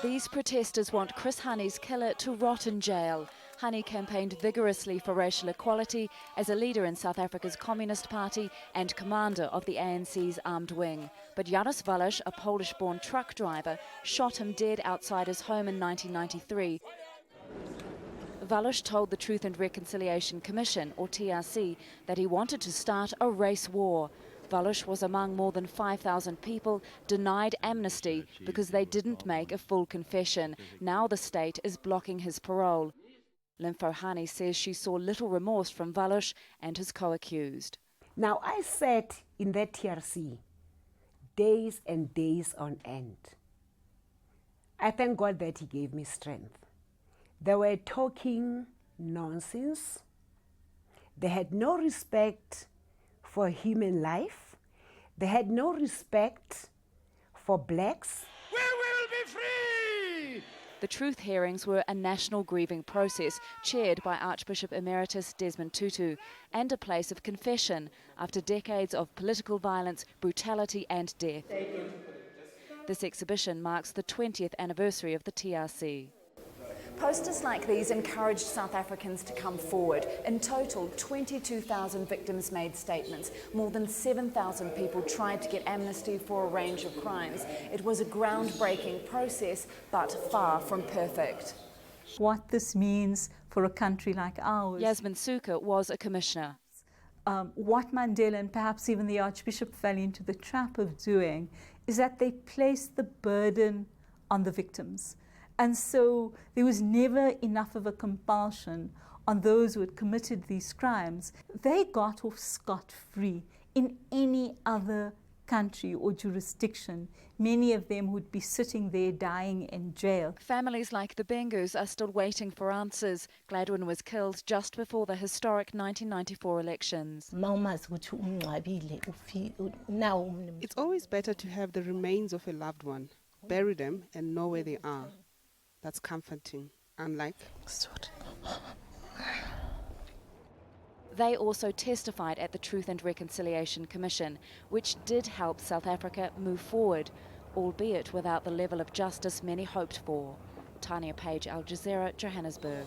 These protesters want Chris Honey's killer to rot in jail. Honey campaigned vigorously for racial equality as a leader in South Africa's Communist Party and commander of the ANC's armed wing. But Janusz Walusz, a Polish-born truck driver, shot him dead outside his home in 1993. Walusz told the Truth and Reconciliation Commission, or TRC, that he wanted to start a race war. Walusz was among more than 5,000 people denied amnesty because they didn't make a full confession. Now the state is blocking his parole. Limfo Hani says she saw little remorse from Walusz and his co-accused. Now I sat in that TRC days and days on end. I thank God that he gave me strength. They were talking nonsense. They had no respect for human life. They had no respect for blacks. We will be free! The truth hearings were a national grieving process chaired by Archbishop Emeritus Desmond Tutu and a place of confession after decades of political violence, brutality and death. This exhibition marks the 20th anniversary of the TRC. Posters like these encouraged South Africans to come forward. In total, 22,000 victims made statements. More than 7,000 people tried to get amnesty for a range of crimes. It was a groundbreaking process, but far from perfect. What this means for a country like ours. Yasmin Suka was a commissioner. What Mandela and perhaps even the Archbishop fell into the trap of doing is that they placed the burden on the victims. And so there was never enough of a compulsion on those who had committed these crimes. They got off scot-free. In any other country or jurisdiction, many of them would be sitting there dying in jail. Families like the Bengus are still waiting for answers. Gladwin was killed just before the historic 1994 elections. It's always better to have the remains of a loved one, bury them and know where they are. That's comforting, unlike... They also testified at the Truth and Reconciliation Commission, which did help South Africa move forward, albeit without the level of justice many hoped for. Tania, Al Jazeera, Johannesburg.